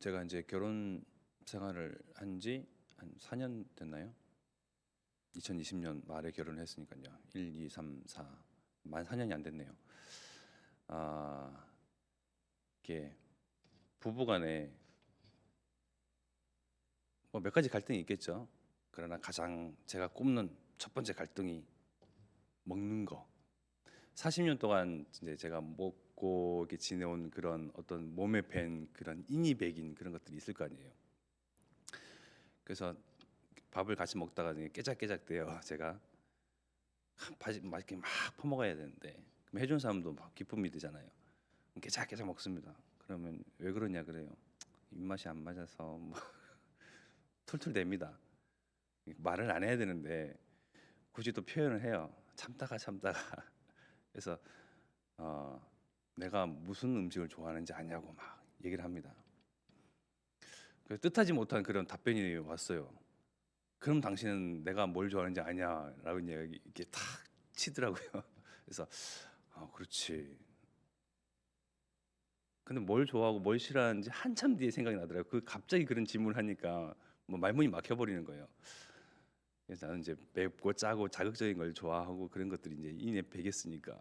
제가 이제 결혼 생활을 한 지 한 4년 됐나요? 2020년 말에 결혼을 했으니까요. 1, 2, 3, 4 만 4년이 안 됐네요. 아, 이게 부부간에 뭐 몇 가지 갈등이 있겠죠. 그러나 가장 제가 꼽는 첫 번째 갈등이 먹는 거. 40년 동안 이제 제가 먹고 이렇게 지내온 그런 어떤 몸에 밴 그런 인이 배긴 그런 것들이 있을 거 아니에요. 그래서 밥을 같이 먹다가 깨작깨작 돼요. 제가 맛있게 막 퍼먹어야 되는데 그럼 해준 사람도 막 기쁨이 되잖아요. 깨작깨작 먹습니다. 그러면 왜 그러냐 그래요. 입맛이 안 맞아서 뭐 툴툴댑니다. 말을 안 해야 되는데 굳이 또 표현을 해요. 참다가 그래서 어, 내가 무슨 음식을 좋아하는지 아냐고 막 얘기를 합니다. 그래서 뜻하지 못한 그런 답변이 왔어요. 그럼 당신은 내가 뭘 좋아하는지 아냐라고 이렇게 탁 치더라고요. 그래서 그렇지. 근데 뭘 좋아하고 뭘 싫어하는지 한참 뒤에 생각이 나더라고요. 그 갑자기 그런 질문을 하니까 뭐 말문이 막혀버리는 거예요. 그래서 나는 이제 맵고 짜고 자극적인 걸 좋아하고 그런 것들이 이제 인에 배겼으니까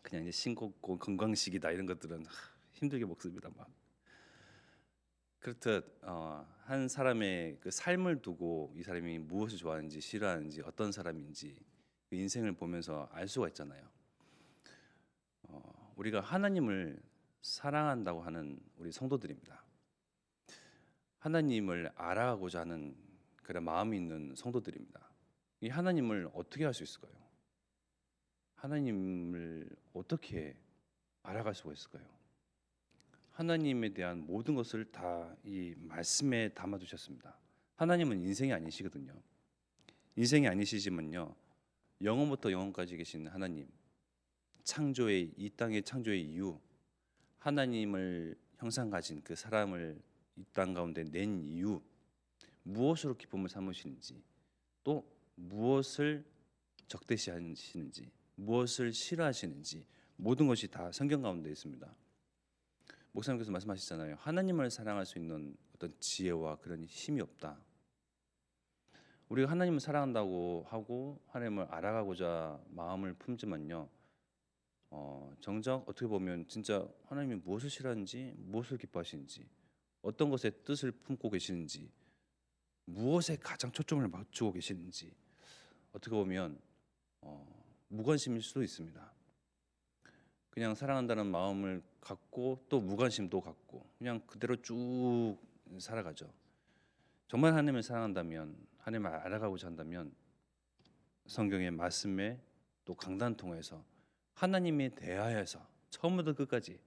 그냥 이제 싱겁고 건강식이다 이런 것들은 힘들게 먹습니다. 막 그렇듯 한 사람의 그 삶을 두고 이 사람이 무엇을 좋아하는지 싫어하는지 어떤 사람인지 그 인생을 보면서 알 수가 있잖아요. 우리가 하나님을 사랑한다고 하는 우리 성도들입니다. 하나님을 알아가고자 하는 그런 마음이 있는 성도들입니다. 이 하나님을 어떻게 할 수 있을까요? 하나님을 어떻게 알아갈 수가 있을까요? 하나님에 대한 모든 것을 다 이 말씀에 담아 두셨습니다. 하나님은 인생이 아니시거든요. 인생이 아니시지만요. 영원부터 영원까지 계신 하나님, 창조의 이 땅의 창조의 이유, 하나님을 형상 가진 그 사람을 이 땅 가운데 낸 이유, 무엇으로 기쁨을 삼으시는지, 또 무엇을 적대시하시는지, 무엇을 싫어하시는지 모든 것이 다 성경 가운데 있습니다. 목사님께서 말씀하시잖아요. 하나님을 사랑할 수 있는 어떤 지혜와 그런 힘이 없다. 우리가 하나님을 사랑한다고 하고 하나님을 알아가고자 마음을 품지만요. 정작 어떻게 보면 진짜 하나님이 무엇을 싫어하는지, 무엇을 기뻐하시는지, 어떤 것에 뜻을 품고 계시는지, 무엇에 가장 초점을 맞추고 계시는지 어떻게 보면 무관심일 수도 있습니다. 그냥 사랑한다는 마음을 갖고 또 무관심도 갖고 그냥 그대로 쭉 살아가죠. 정말 하나님을 사랑한다면 하나님을 알아가고자 한다면 성경의 말씀에 또 강단 통해서 하나님에 대하여서 처음부터 끝까지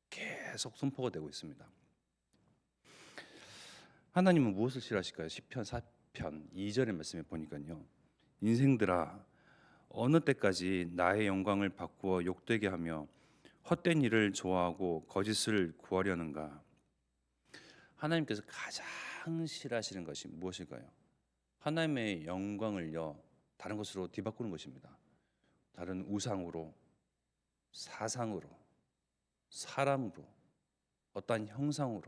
계속 선포가 되고 있습니다. 하나님은 무엇을 싫어하실까요? 시편 4편 2절의 말씀에 보니까요. 인생들아 어느 때까지 나의 영광을 바꾸어 욕되게 하며 헛된 일을 좋아하고 거짓을 구하려는가? 하나님께서 가장 싫어하시는 것이 무엇일까요? 하나님의 영광을요 다른 것으로 뒤바꾸는 것입니다. 다른 우상으로, 사상으로, 사람으로, 어떠한 형상으로,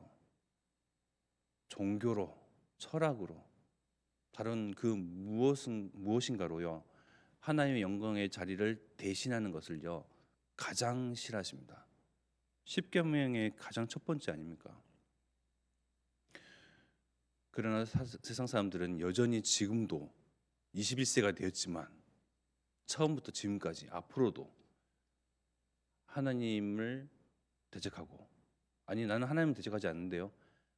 종교로, 철학으로, 다른 그 무엇인가로요 하나님의 영광의 자리를 대신하는 것을요 가장 싫어하십니다. 십계명의 가장 첫 번째 아닙니까? 그러나 세상 사람들은 여전히 지금도 21세가 되었지만 처음부터 지금까지 앞으로도 하나님을 대적하고 아니 나는 하나님을 대적하지 않는데요.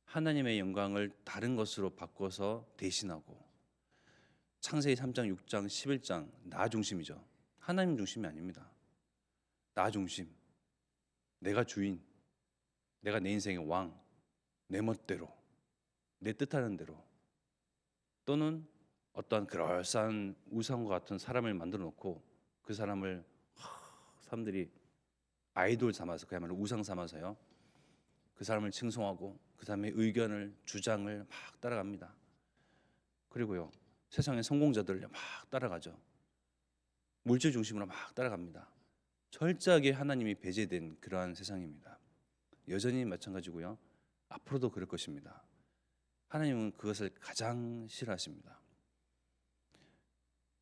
하나님의 영광을 다른 것으로 바꿔서 대신하고 창세기 3장, 6장, 11장 나 중심이죠. 하나님 중심이 아닙니다. 나 중심, 내가 주인, 내가 내 인생의 왕, 내 멋대로, 내 뜻하는 대로 또는 어떠한 그럴싸한 우상과 같은 사람을 만들어 놓고 그 사람을 사람들이 아이돌 삼아서 그야말로 우상 삼아서요. 그 사람을 칭송하고 그 사람의 의견을 주장을 막 따라갑니다. 그리고요 세상의 성공자들을 막 따라가죠. 물질 중심으로 막 따라갑니다. 철저하게 하나님이 배제된 그러한 세상입니다. 여전히 마찬가지고요. 앞으로도 그럴 것입니다. 하나님은 그것을 가장 싫어하십니다.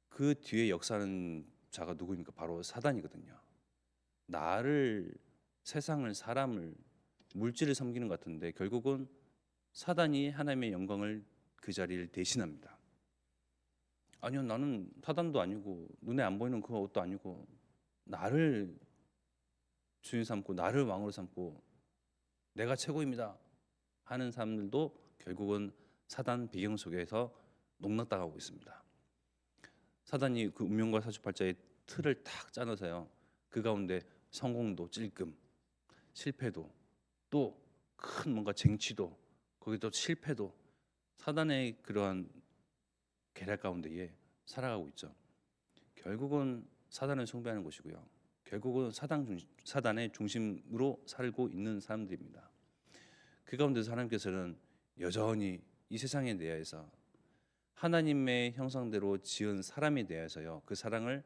그 뒤에 역사하는 자가 누구입니까? 바로 사단이거든요. 나를, 세상을, 사람을, 물질을 섬기는 것 같은데 결국은 사단이 하나님의 영광을 그 자리를 대신합니다. 아니요, 나는 사단도 아니고 눈에 안 보이는 그것도 아니고 나를 주인 삼고 나를 왕으로 삼고 내가 최고입니다 하는 사람들도 결국은 사단 배경 속에서 농락당하고 있습니다. 사단이 그 운명과 사주팔자의 틀을 탁 짜놓으세요. 그 가운데 성공도 찔끔, 실패도, 또 큰 뭔가 쟁취도, 거기도 실패도, 사단의 그러한 계략 가운데에 살아가고 있죠. 결국은 사단을 숭배하는 것이고요. 결국은 사단의 중심으로 살고 있는 사람들입니다. 그 가운데서 하나님께서는 여전히 이 세상에 대해서 하나님의 형상대로 지은 사람에 대해서요, 그 사랑을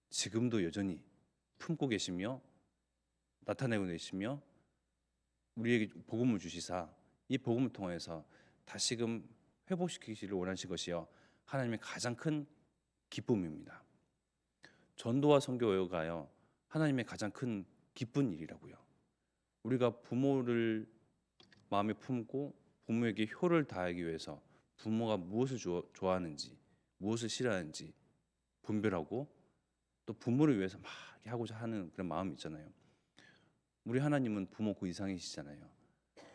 지금도 여전히 품고 계시며 나타내고 계시며 우리에게 복음을 주시사 이 복음을 통해서 다시금 회복시키기를 원하신 것이요, 하나님의 가장 큰 기쁨입니다. 전도와 선교가요, 하나님의 가장 큰 기쁜 일이라고요. 우리가 부모를 마음에 품고 부모에게 효를 다하기 위해서 부모가 무엇을 좋아하는지 무엇을 싫어하는지 분별하고 또 부모를 위해서 막 하고자 하는 그런 마음이 있잖아요. 우리 하나님은 부모 그 이상이시잖아요.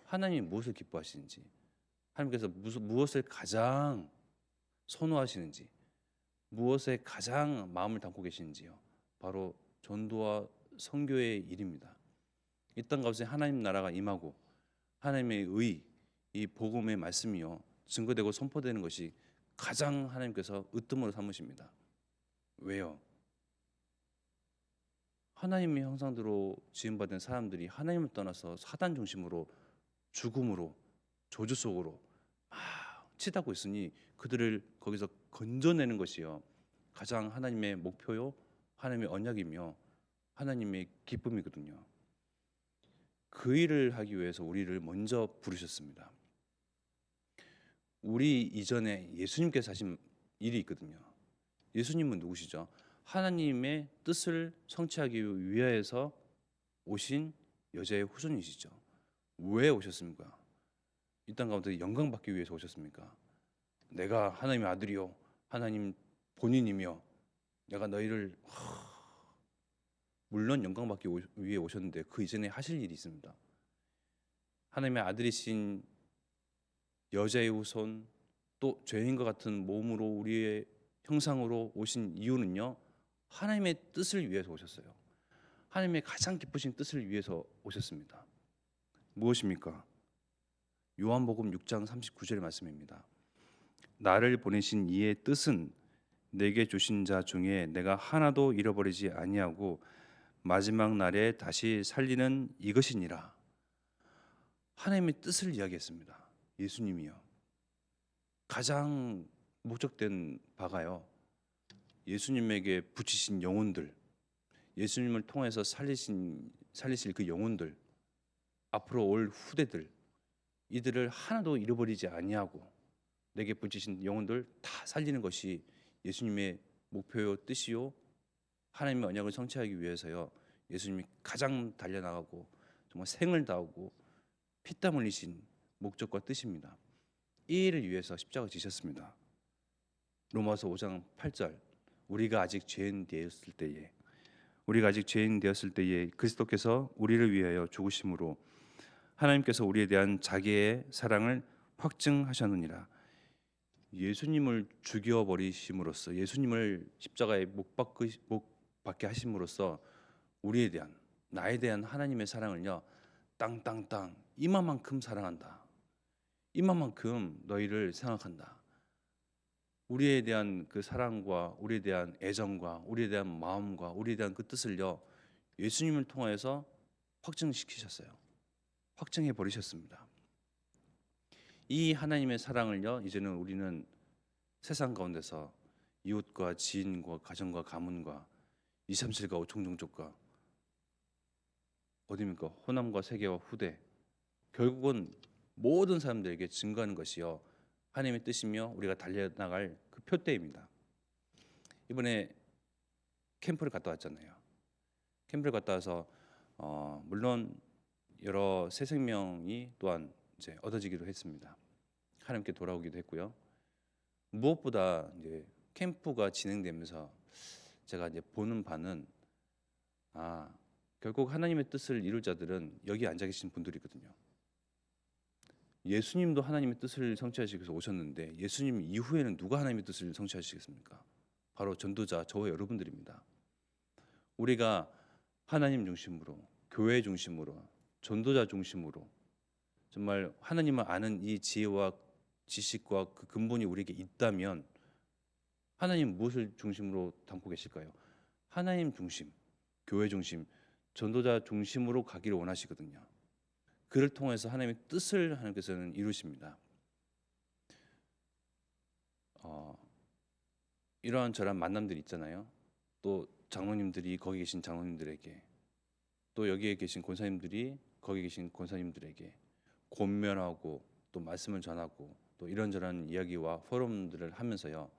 하나님이 무엇을 기뻐하시는지, 하나님께서 무엇을 가장 선호하시는지, 무엇에 가장 마음을 담고 계시는지요, 바로 전도와 선교의 일입니다. 이 땅 가운데 하나님 나라가 임하고 하나님의 의, 이 복음의 말씀이요 증거되고 선포되는 것이 가장 하나님께서 으뜸으로 삼으십니다. 왜요? 하나님의 형상대로 지음받은 사람들이 하나님을 떠나서 사단 중심으로 죽음으로 저주 속으로 막 치닫고 있으니 그들을 거기서 건져내는 것이요 가장 하나님의 목표요 하나님의 언약이며 하나님의 기쁨이거든요. 그 일을 하기 위해서 우리를 먼저 부르셨습니다. 우리 이전에 예수님께서 하신 일이 있거든요. 예수님은 누구시죠? 하나님의 뜻을 성취하기 위하여서 오신 여자의 후손이시죠. 왜 오셨습니까? 이 땅 가운데 영광 받기 위해서 오셨습니까? 내가 하나님의 아들이요 하나님 본인이며 내가 너희를 물론 영광 받기 위해 오셨는데 그 이전에 하실 일이 있습니다. 하나님의 아들이신 여자의 후손, 또 죄인과 같은 몸으로 우리의 형상으로 오신 이유는요, 하나님의 뜻을 위해서 오셨어요. 하나님의 가장 기쁘신 뜻을 위해서 오셨습니다. 무엇입니까? 요한복음 6장 39절의 말씀입니다. 나를 보내신 이의 뜻은 내게 주신 자 중에 내가 하나도 잃어버리지 아니하고 마지막 날에 다시 살리는 이것이니라. 하나님의 뜻을 이야기했습니다. 예수님이요. 가장 목적된 바가요, 예수님에게 붙이신 영혼들, 예수님을 통해서 살리실 그 영혼들, 앞으로 올 후대들, 이들을 하나도 잃어버리지 아니하고 내게 붙이신 영혼들 다 살리는 것이 예수님의 목표요 뜻이요 하나님의 언약을 성취하기 위해서요, 예수님이 가장 달려나가고 정말 생을 다하고 피땀 흘리신 목적과 뜻입니다. 이 일을 위해서 십자가 지셨습니다. 로마서 5장 8절, 우리가 아직 죄인 되었을 때에 그리스도께서 우리를 위하여 죽으심으로 하나님께서 우리에 대한 자기의 사랑을 확증하셨느니라. 예수님을 죽여버리심으로써, 예수님을 십자가에 못 박게 하심으로써 우리에 대한, 나에 대한 하나님의 사랑을요, 땅땅땅 이만큼 사랑한다, 이만큼 너희를 생각한다. 우리에 대한 그 사랑과 우리에 대한 애정과 우리에 대한 마음과 우리에 대한 그 뜻을요, 예수님을 통해서 확증시키셨어요. 확증해 버리셨습니다. 이 하나님의 사랑을요, 이제는 우리는 세상 가운데서 이웃과 지인과 가정과 가문과 237과 5총 종족과 어디입니까? 호남과 세계와 후대, 결국은 모든 사람들에게 증거하는 것이요 하나님의 뜻이며 우리가 달려나갈 그 표대입니다. 이번에 캠프를 갔다 왔잖아요. 캠프를 갔다 와서 물론 여러 새 생명이 또한 이제 얻어지기도 했습니다. 하나님께 돌아오기도 했고요. 무엇보다 이제 캠프가 진행되면서 제가 이제 보는 바는 결국 하나님의 뜻을 이룰 자들은 여기 앉아 계신 분들이거든요. 예수님도 하나님의 뜻을 성취하시기 위해서 오셨는데 예수님 이후에는 누가 하나님의 뜻을 성취하시겠습니까? 바로 전도자 저와 여러분들입니다. 우리가 하나님 중심으로, 교회 중심으로, 전도자 중심으로 정말 하나님을 아는 이 지혜와 지식과 그 근본이 우리에게 있다면 하나님 무엇을 중심으로 담고 계실까요? 하나님 중심, 교회 중심, 전도자 중심으로 가기를 원하시거든요. 그를 통해서 하나님의 뜻을 하나님께서는 이루십니다. 이러한 저런 만남들이 있잖아요. 또 장로님들이 거기 계신 장로님들에게, 또 여기에 계신 권사님들이 거기 계신 권사님들에게 권면하고 또 말씀을 전하고 또 이런저런 이야기와 포럼들을 하면서요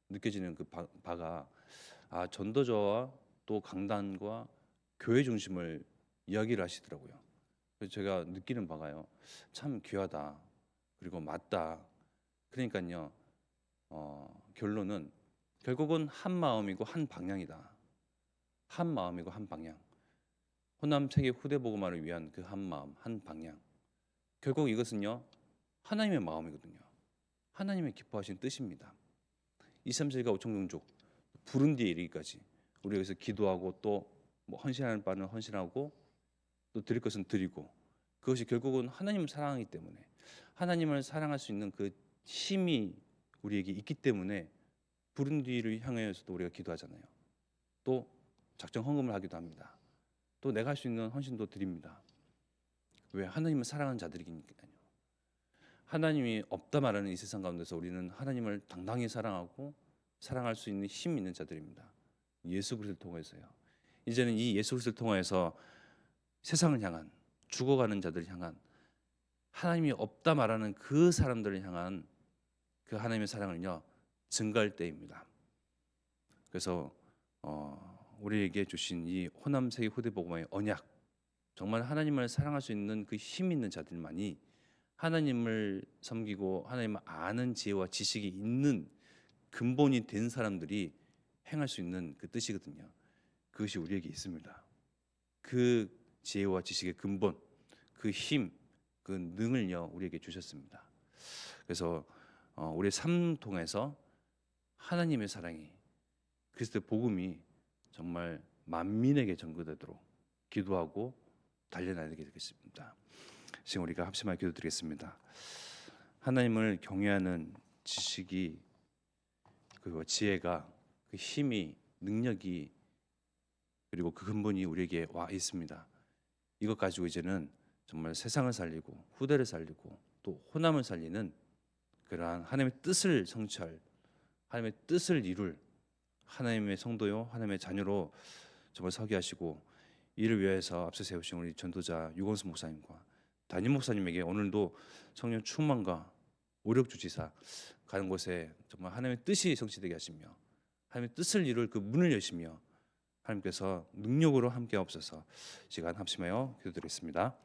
느껴지는 그 바가 전도자와 또 강단과 교회 중심을 이야기를 하시더라고요. 그래서 제가 느끼는 바가요 참 귀하다 그리고 맞다. 그러니까요 결론은 결국은 한 마음이고 한 방향이다. 한 마음이고 한 방향. 호남 세계 후대 복음화를 위한 그 한 마음, 한 방향. 결국 이것은요 하나님의 마음이거든요. 하나님의 기뻐하신 뜻입니다. 2, 3, 7가 5천 종족 부른 뒤에 이르기까지 우리 여기서 기도하고 또 뭐 헌신하는 바는 헌신하고 또 드릴 것은 드리고 그것이 결국은 하나님을 사랑하기 때문에 하나님을 사랑할 수 있는 그 힘이 우리에게 있기 때문에 부른 뒤를 향하여서도 우리가 기도하잖아요. 또 작정 헌금을 하기도 합니다. 또 내가 할 수 있는 헌신도 드립니다. 왜? 하나님을 사랑하는 자들이니까요. 하나님이 없다 말하는 이 세상 가운데서 우리는 하나님을 당당히 사랑하고 사랑할 수 있는 힘 있는 자들입니다. 예수 그리스도를 통해서요. 이제는 이 예수 그리스도를 통해서 세상을 향한 죽어가는 자들을 향한 하나님이 없다 말하는 그 사람들을 향한 그 하나님의 사랑을요 증가할 때입니다. 그래서 우리에게 주신 이 호남 세계 후대 복음화의 언약, 정말 하나님을 사랑할 수 있는 그 힘 있는 자들만이 하나님을 섬기고 하나님을 아는 지혜와 지식이 있는 근본이 된 사람들이 행할 수 있는 그 뜻이거든요. 그것이 우리에게 있습니다. 그 지혜와 지식의 근본, 그 힘, 그 능을요 우리에게 주셨습니다. 그래서 우리의 삶 통해서 하나님의 사랑이 그리스도의 복음이 정말 만민에게 전거되도록 기도하고 달려나야 되겠습니다. 지금 우리가 합심하여 기도드리겠습니다. 하나님을 경외하는 지식이 그리고 지혜가 그 힘이 능력이 그리고 그 근본이 우리에게 와 있습니다. 이것 가지고 이제는 정말 세상을 살리고 후대를 살리고 또 호남을 살리는 그러한 하나님의 뜻을 성취할 하나님의 뜻을 이룰 하나님의 성도요 하나님의 자녀로 정말 서게 하시고 이를 위해서 앞서 세우신 우리 전도자 유건수 목사님과 담임 목사님에게 오늘도 성령 충만과 오력 주시사 가는 곳에 정말 하나님의 뜻이 성취되게 하시며 하나님의 뜻을 이룰 그 문을 여시며 하나님께서 능력으로 함께 하옵소서. 시간 합심하여 기도드리겠습니다.